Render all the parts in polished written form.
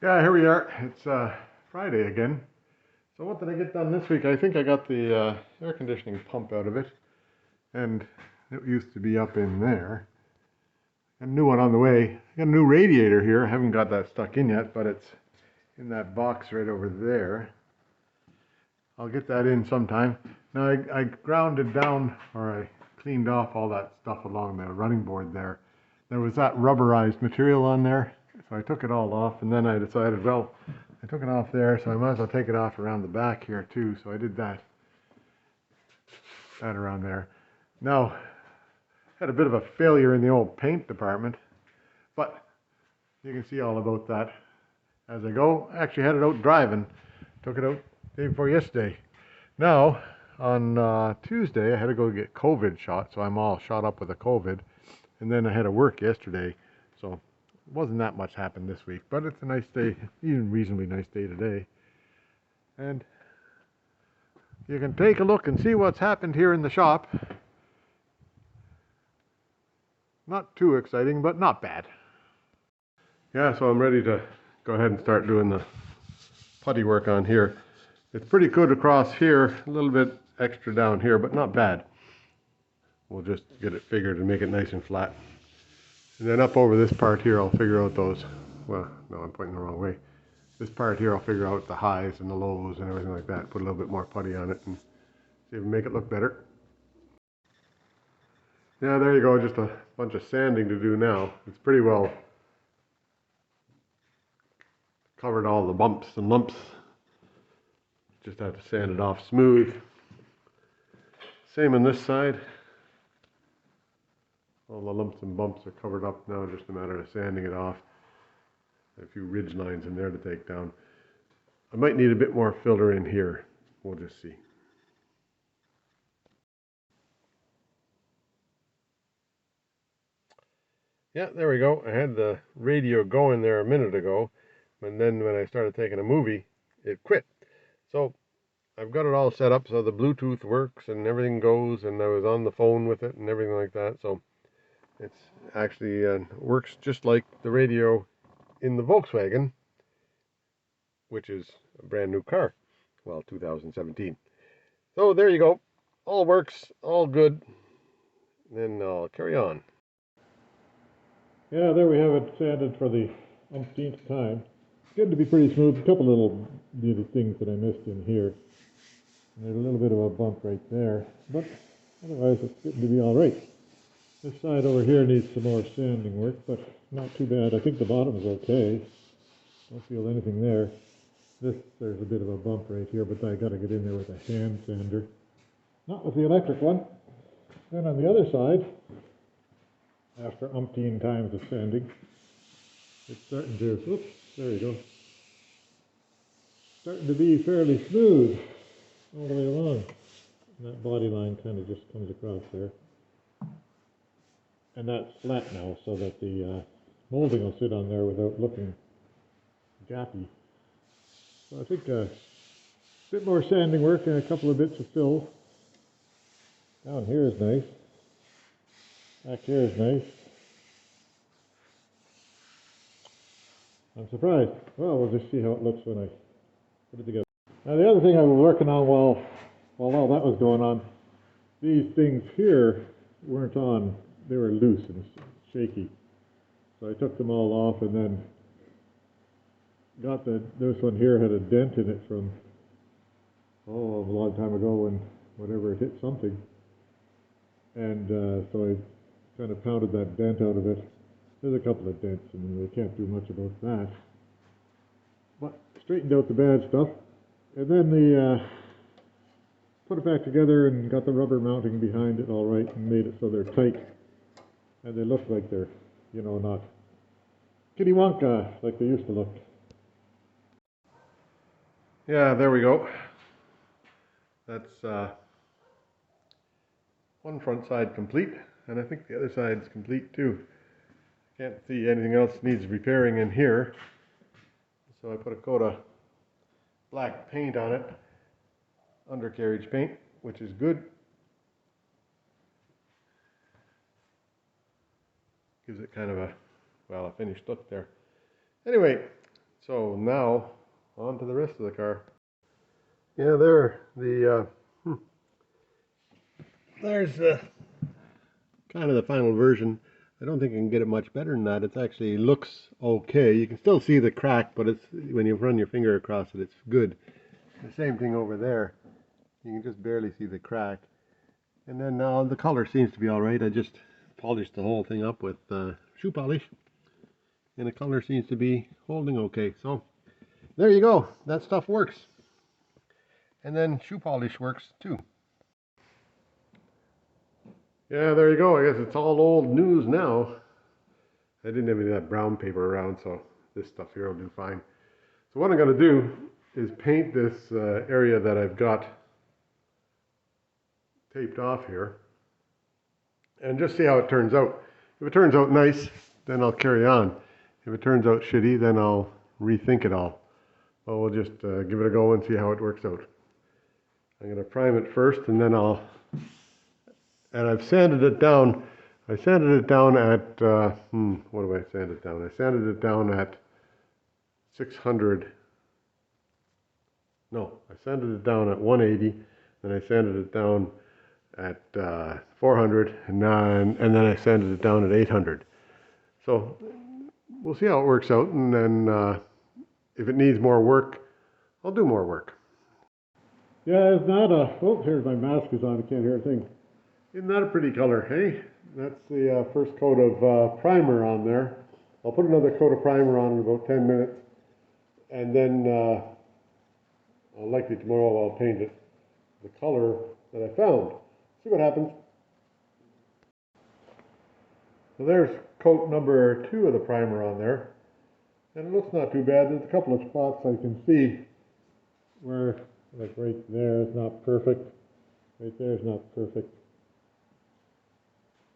Yeah, here we are. It's Friday again. So what did I get done this week? I think I got the air conditioning pump out of it, and it used to be up in there. A new one on the way. I got a new radiator here. I haven't got that stuck in yet, but it's in that box right over there. I'll get that in sometime. Now I grounded down, or I cleaned off all that stuff along the running board there. There was that rubberized material on there, so I took it all off, and then I decided, well, I took it off there, so I might as well take it off around the back here too. So I did that around there. Now, had a bit of a failure in the old paint department, but you can see all about that as I go. I actually had it out driving, took it out day before yesterday. Now, on Tuesday, I had to go get COVID shot, so I'm all shot up with a COVID. And then I had to work yesterday, so it wasn't that much happened this week. But it's a nice day, even reasonably nice day today. And you can take a look and see what's happened here in the shop. Not too exciting, but not bad. Yeah, so I'm ready to go ahead and start doing the putty work on here. It's pretty good across here, a little bit extra down here, but not bad. We'll just get it figured and make it nice and flat. And then up over this part here, I'll figure out those, well, no, I'm pointing the wrong way. This part here, I'll figure out the highs and the lows and everything like that. Put a little bit more putty on it and see if we can make it look better. Yeah, there you go, just a bunch of sanding to do now. It's pretty well covered all the bumps and lumps. Just have to sand it off smooth. Same on this side. All the lumps and bumps are covered up now, just a matter of sanding it off. A few ridge lines in there to take down. I might need a bit more filler in here. We'll just see. Yeah, there we go. I had the radio going there a minute ago, and then when I started taking a movie, it quit. So I've got it all set up so the Bluetooth works and everything goes, and I was on the phone with it and everything like that. So it's actually works just like the radio in the Volkswagen, which is a brand new car. Well, 2017. So there you go. All works, all good. Then I'll carry on. Yeah, there we have it, sanded for the umpteenth time. It's getting to be pretty smooth. A couple little little things that I missed in here. And there's a little bit of a bump right there, but otherwise it's getting to be all right. This side over here needs some more sanding work, but not too bad. I think the bottom is okay. Don't feel anything there. There's a bit of a bump right here, but I got to get in there with a hand sander. Not with the electric one. Then on the other side, after umpteen times of sanding, it's starting to, oops, there you go. Starting to be fairly smooth all the way along. And that body line kind of just comes across there. And that's flat now, so that the molding will sit on there without looking gappy. So I think a bit more sanding work and a couple of bits of fill. Down here is nice. Back here is nice. I'm surprised. Well, we'll just see how it looks when I put it together. Now the other thing I was working on while all that was going on, these things here weren't on. They were loose and shaky. So I took them all off and then got this one here had a dent in it from, a long time ago when whatever it hit something. And so I kind of pounded that dent out of it. There's a couple of dents and we can't do much about that. But straightened out the bad stuff. And then put it back together and got the rubber mounting behind it all right and made it so they're tight. And they look like they're, not kitty Wonka like they used to look. Yeah, there we go. That's one front side complete, and I think the other side's complete too. Can't see anything else needs repairing in here. So I put a coat of black paint on it, undercarriage paint, which is good. Gives it kind of a finished look there. Anyway, So now, on to the rest of the car. Yeah, there's kind of the final version. I don't think I can get it much better than that. It actually looks okay. You can still see the crack, but it's when you run your finger across it, it's good. The same thing over there. You can just barely see the crack. And then the color seems to be all right. I just polished the whole thing up with shoe polish, and the color seems to be holding okay. So there you go. That stuff works. And then shoe polish works too. Yeah, there you go. I guess it's all old news now. I didn't have any of that brown paper around, so this stuff here will do fine. So what I'm going to do is paint this area that I've got taped off here and just see how it turns out. If it turns out nice, then I'll carry on. If it turns out shitty, then I'll rethink it all. But we'll just give it a go and see how it works out. I'm going to prime it first, and then and I've sanded it down. I sanded it down at, what do I sand it down? I sanded it down at 600. No, I sanded it down at 180, then I sanded it down at 400, and then I sanded it down at 800. So we'll see how it works out, and then if it needs more work, I'll do more work. Yeah, it's not a, oh, here's my mask is on, I can't hear a thing. Isn't that a pretty color, hey? That's the first coat of primer on there. I'll put another coat of primer on in about 10 minutes, and then likely tomorrow I'll paint it the color that I found. See what happens. So there's coat number 2 of the primer on there, and it looks not too bad. There's a couple of spots I can see where, like right there, it's not perfect. Right there is not perfect.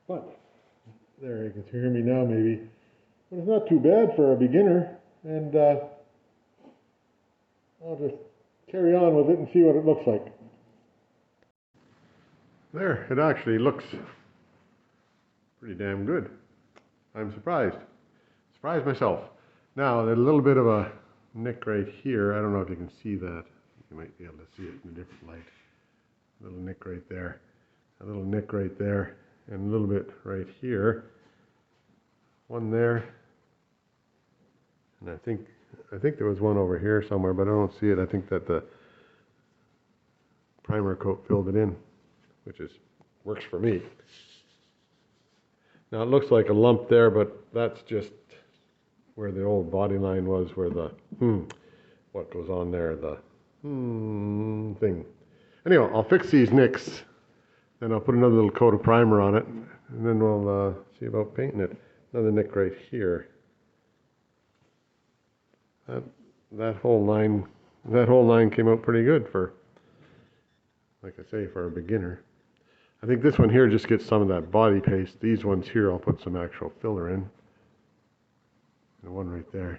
But there, you can hear me now maybe. But it's not too bad for a beginner, and I'll just carry on with it and see what it looks like. There, it actually looks pretty damn good. I'm surprised. Surprised myself. Now, there's a little bit of a nick right here. I don't know if you can see that. You might be able to see it in a different light. A little nick right there. A little nick right there. And a little bit right here. One there. And I think there was one over here somewhere, but I don't see it. I think that the primer coat filled it in, which works for me. Now it looks like a lump there, but that's just where the old body line was, where the what goes on there, the thing. Anyway, I'll fix these nicks, then I'll put another little coat of primer on it, and then we'll see about painting it. Another nick right here. That whole line came out pretty good for, like I say, for a beginner. I think this one here just gets some of that body paste. These ones here I'll put some actual filler in. The one right there.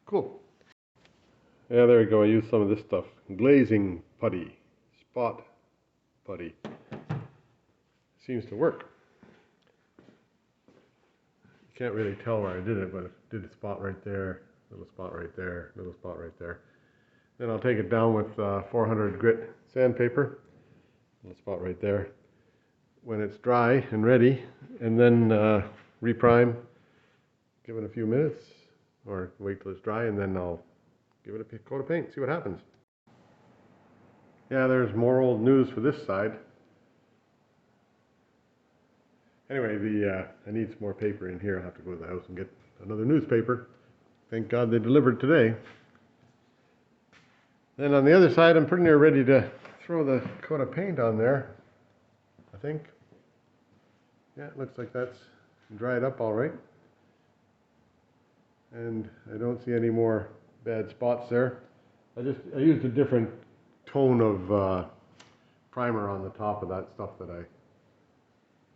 Cool. Yeah, there we go. I used some of this stuff. Glazing putty. Spot putty. Seems to work. You can't really tell where I did it, but I did a spot right there, little spot right there, little spot right there. Then I'll take it down with 400 grit sandpaper. Little spot right there. When it's dry and ready, and then reprime, give it a few minutes, or wait till it's dry, and then I'll give it a coat of paint, see what happens. Yeah, there's more old news for this side. Anyway, I need some more paper in here. I'll have to go to the house and get another newspaper. Thank God they delivered today. Then on the other side, I'm pretty near ready to throw the coat of paint on there, I think. Yeah, it looks like that's dried up all right. And I don't see any more bad spots there. I used a different tone of primer on the top of that stuff that I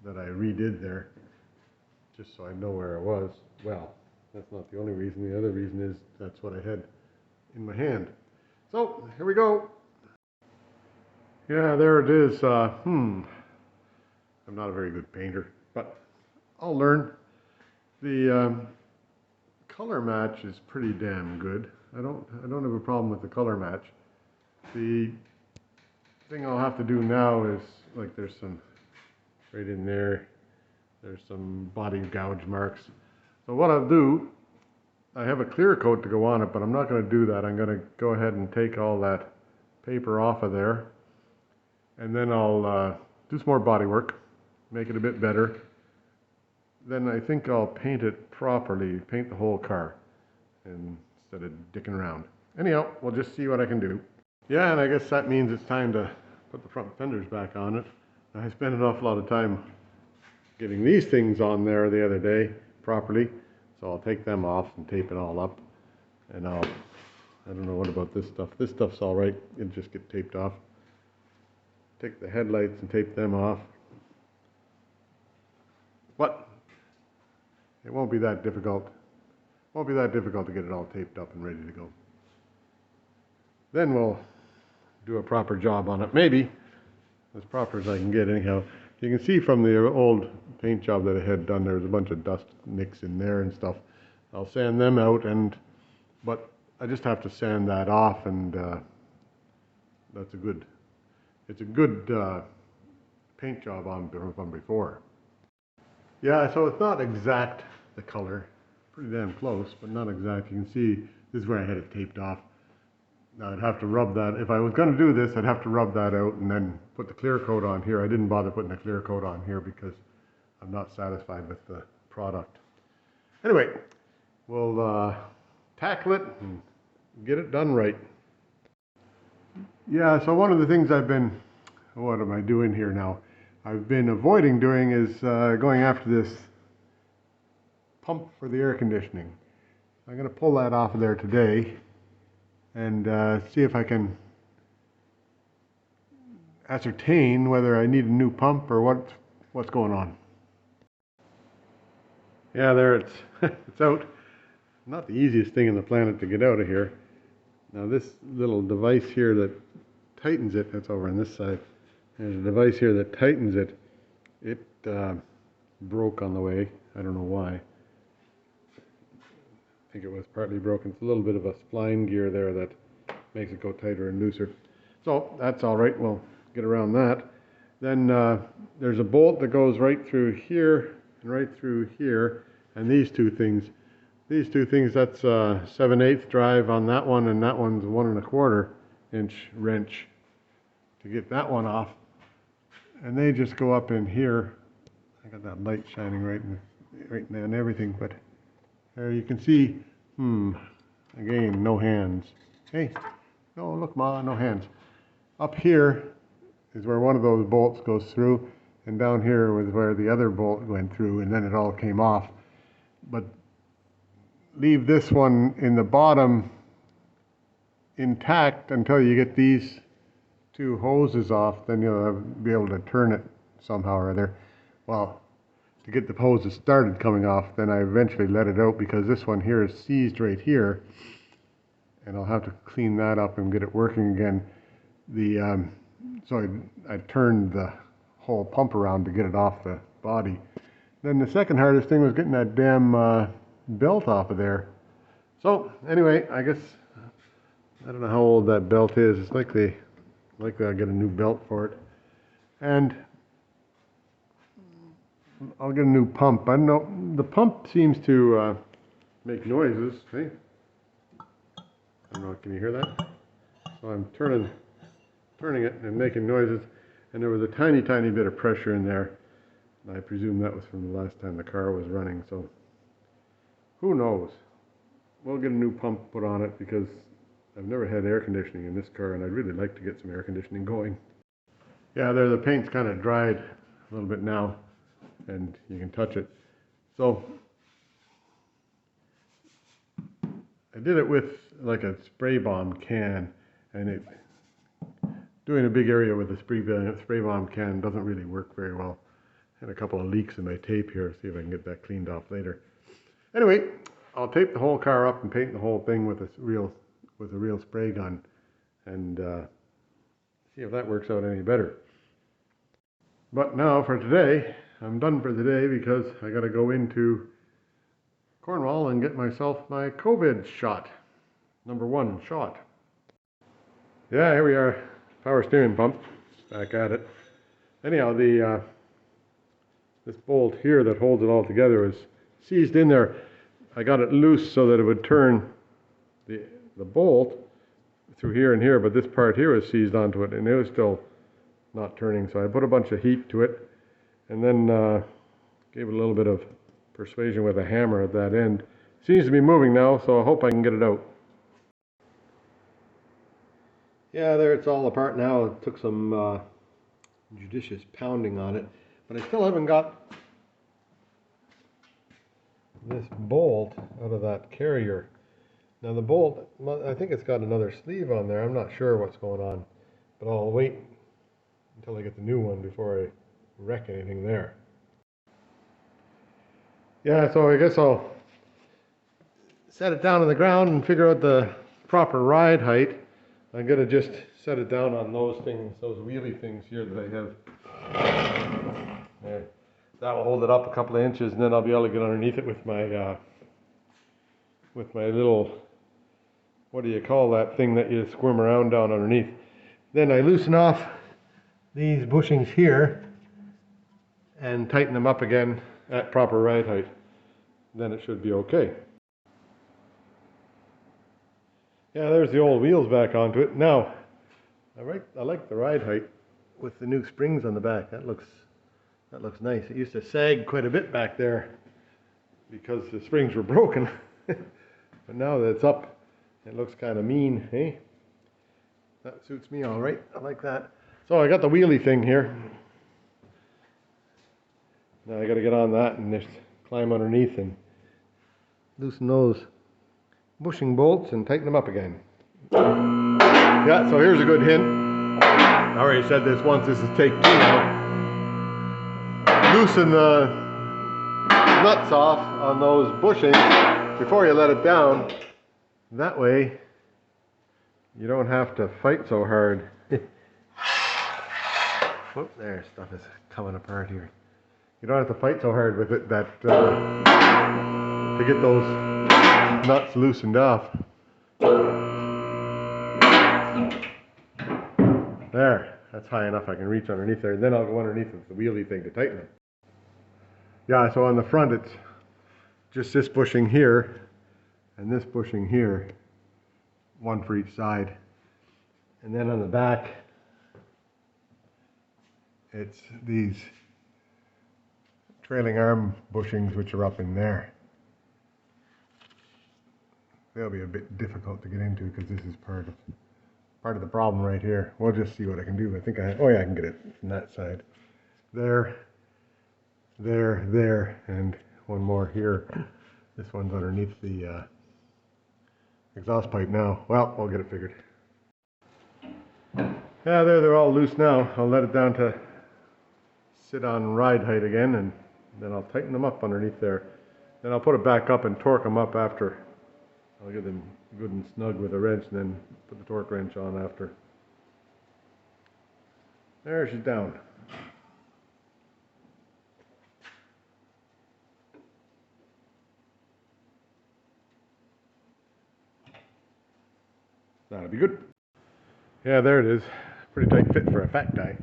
redid there, just so I know where it was. Well, that's not the only reason. The other reason is that's what I had in my hand. So here we go. Yeah, there it is. I'm not a very good painter, but I'll learn. The color match is pretty damn good. I don't have a problem with the color match. The thing I'll have to do now is, like, there's some right in there. There's some body gouge marks. So what I'll do, I have a clear coat to go on it, but I'm not going to do that. I'm going to go ahead and take all that paper off of there, and then I'll do some more body work, make it a bit better. Then I think I'll paint it properly, paint the whole car, instead of dicking around. Anyhow, we'll just see what I can do. Yeah, and I guess that means it's time to put the front fenders back on it. I spent an awful lot of time getting these things on there the other day properly, so I'll take them off and tape it all up. And I don't know what about this stuff. This stuff's all right, it'll just get taped off. Take the headlights and tape them off. But it won't be that difficult. Won't be that difficult to get it all taped up and ready to go. Then we'll do a proper job on it, maybe as proper as I can get anyhow. You can see from the old paint job that I had done, there was a bunch of dust nicks in there and stuff. I'll sand them out, but I just have to sand that off, and it's a good paint job on before. Yeah, so it's not exact, the color, pretty damn close, but not exact. You can see this is where I had it taped off. Now I'd have to rub that, if I was going to do this, I'd have to rub that out and then put the clear coat on here. I didn't bother putting the clear coat on here because I'm not satisfied with the product. Anyway, we'll tackle it and get it done right. Yeah, so one of the things what am I doing here now? I've been avoiding doing is going after this pump for the air conditioning. I'm going to pull that off of there today and see if I can ascertain whether I need a new pump or what's going on. Yeah, there it's it's out. Not the easiest thing on the planet to get out of here. Now this little device here that tightens it, that's over on this side. There's a device here that tightens it. It broke on the way. I don't know why. I think it was partly broken. It's a little bit of a spline gear there that makes it go tighter and looser. So that's all right. We'll get around that. Then there's a bolt that goes right through here and right through here. And these two things, that's 7/8 drive on that one, and that one's 1 1/4 inch wrench to get that one off. And they just go up in here. I got that light shining right now and everything, but there you can see, again, no hands. Hey, no, look, Ma, no hands. Up here is where one of those bolts goes through, and down here was where the other bolt went through, and then it all came off. But leave this one in the bottom intact until you get these two hoses off, then you'll be able to turn it somehow or other. Well, to get the hoses started coming off, then I eventually let it out because this one here is seized right here, and I'll have to clean that up and get it working again. So I turned the whole pump around to get it off the body. Then the second hardest thing was getting that damn belt off of there. So anyway, I guess I don't know how old that belt is. It's likely I'll get a new belt for it, and I'll get a new pump. I don't know, the pump seems to make noises. Hey, I don't know. Can you hear that? So I'm turning it and making noises, and there was a tiny bit of pressure in there. I presume that was from the last time the car was running. So who knows? We'll get a new pump put on it because I've never had air conditioning in this car, and I'd really like to get some air conditioning going. Yeah, there, the paint's kind of dried a little bit now, and you can touch it. So I did it with like a spray bomb can, and doing a big area with a spray bomb can doesn't really work very well. I had a couple of leaks in my tape here. See if I can get that cleaned off later. Anyway, I'll tape the whole car up and paint the whole thing with a real spray gun, and see if that works out any better. But now for today, I'm done for today because I got to go into Cornwall and get myself my COVID shot. #1 shot. Yeah, here we are. Power steering pump. Back at it. Anyhow, this bolt here that holds it all together is seized in there. I got it loose so that it would turn the bolt through here and here, but this part here was seized onto it and it was still not turning. So I put a bunch of heat to it and then gave it a little bit of persuasion with a hammer at that end. Seems to be moving now, so I hope I can get it out. Yeah, there it's all apart now. It took some judicious pounding on it, but I still haven't got this bolt out of that carrier. Now the bolt, I think it's got another sleeve on there. I'm not sure what's going on, but I'll wait until I get the new one before I wreck anything there. Yeah, so I guess I'll set it down on the ground and figure out the proper ride height. I'm gonna just set it down on those things, those wheelie things here that I have. There. That will hold it up a couple of inches, and then I'll be able to get underneath it with my little, what do you call that thing that you squirm around down underneath. Then I loosen off these bushings here and tighten them up again at proper ride height. Then it should be okay. Yeah, there's the old wheels back onto it. Now, I like the ride height with the new springs on the back. That looks nice. It used to sag quite a bit back there because the springs were broken. But now that it's up, it looks kind of mean, eh? That suits me all right. I like that. So I got the wheelie thing here. Now I got to get on that and just climb underneath and loosen those bushing bolts and tighten them up again. Yeah, so here's a good hint. I already said this once. This is take 2 now. Loosen the nuts off on those bushings before you let it down. That way you don't have to fight so hard. Whoop, there, stuff is coming apart here. You don't have to fight so hard with it that to get those nuts loosened off. There, that's high enough I can reach underneath there, and then I'll go underneath with the wheelie thing to tighten it. Yeah, so on the front it's just this bushing here and this bushing here, one for each side. And then on the back it's these trailing arm bushings which are up in there. They'll be a bit difficult to get into because this is part of the problem right here. We'll just see what I can do. I think oh yeah, I can get it from that side. There, and one more here. This one's underneath the exhaust pipe now. Well, we'll get it figured. Yeah, they're all loose now. I'll let it down to sit on ride height again, and then I'll tighten them up underneath there. Then I'll put it back up and torque them up after. I'll get them good and snug with a wrench and then put the torque wrench on after. There, she's down. That'll be good. Yeah, there it is. Pretty tight fit for a fat guy.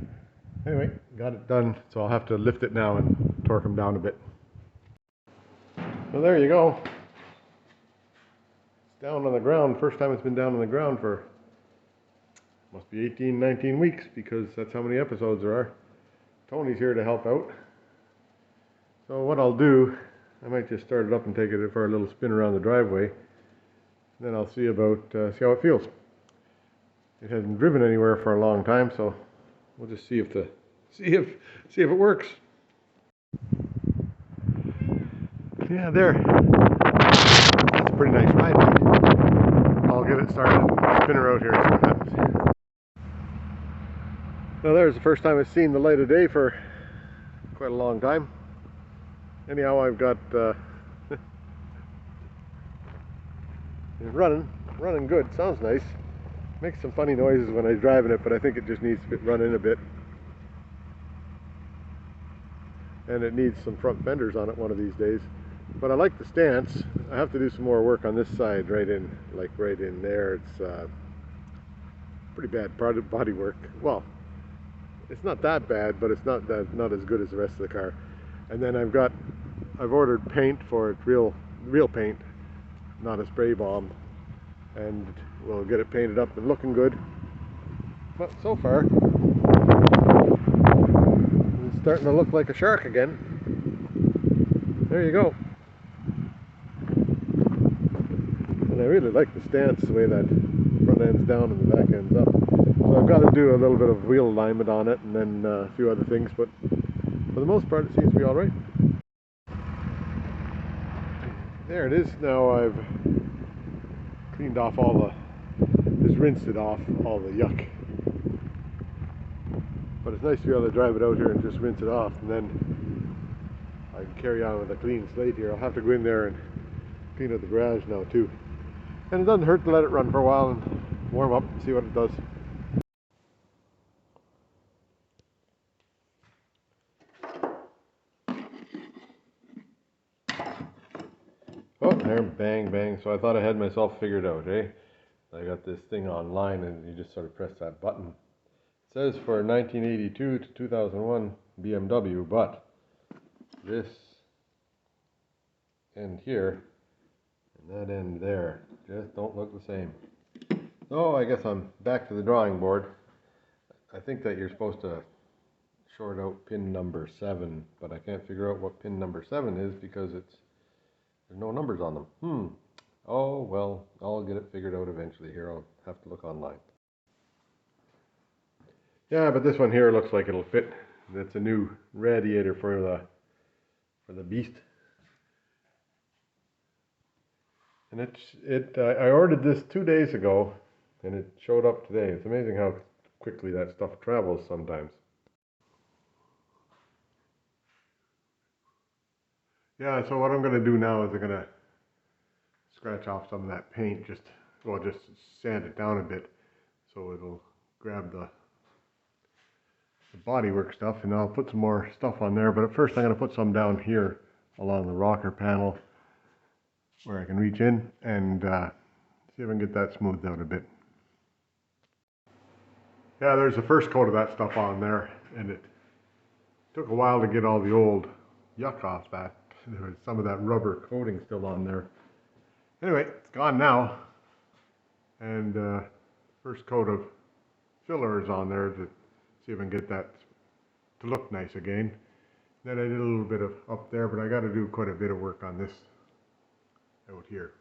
Anyway, got it done, so I'll have to lift it now and torque them down a bit. So there you go. It's down on the ground. First time it's been down on the ground for, must be 18, 19 weeks, because that's how many episodes there are. Tony's here to help out. So what I'll do, I might just start it up and take it for a little spin around the driveway. Then I'll see about see how it feels. It hasn't driven anywhere for a long time, so we'll just see if it works. Yeah, there. That's a pretty nice ride. I'll get it started and spin her out here and see what happens. Now there's the first time I've seen the light of day for quite a long time. Anyhow, I've got it's running good. Sounds nice. Makes some funny noises when I'm driving it, but I think it just needs to run in a bit. And it needs some front fenders on it one of these days. But I like the stance. I have to do some more work on this side, right in there. It's pretty bad body work. Well, it's not that bad, but it's not as good as the rest of the car. And then I've ordered paint for it, real paint, not a spray bomb, and we'll get it painted up and looking good. But so far, it's starting to look like a shark again. There you go. And I really like the stance, the way that front end's down and the back end's up. So I've got to do a little bit of wheel alignment on it, and then a few other things, but for the most part it seems to be alright. There it is. Now I've cleaned off just rinsed it off, all the yuck. But it's nice to be able to drive it out here and just rinse it off, and then I can carry on with a clean slate here. I'll have to go in there and clean out the garage now too. And it doesn't hurt to let it run for a while and warm up and see what it does. Oh, there, bang, bang. So I thought I had myself figured out, eh? I got this thing online and you just sort of press that button. It says for 1982 to 2001 BMW, but this end here and that end there just don't look the same. So I guess I'm back to the drawing board. I think that you're supposed to short out pin number 7, but I can't figure out what pin number 7 is because there's no numbers on them. Oh well, I'll get it figured out eventually here. I'll have to look online. Yeah, but this one here looks like it'll fit. That's a new radiator for the beast. And I ordered this 2 days ago and it showed up today. It's amazing how quickly that stuff travels sometimes. Yeah, so what I'm going to do now is I'm going to scratch off some of that paint, just sand it down a bit so it'll grab the bodywork stuff, and I'll put some more stuff on there. But at first I'm going to put some down here along the rocker panel where I can reach in and see if I can get that smoothed out a bit. Yeah, there's the first coat of that stuff on there, and it took a while to get all the old yuck off that. There was some of that rubber coating still on there. Anyway, it's gone now, and first coat of filler is on there to see if I can get that to look nice again. Then I did a little bit of up there, but I got to do quite a bit of work on this out here.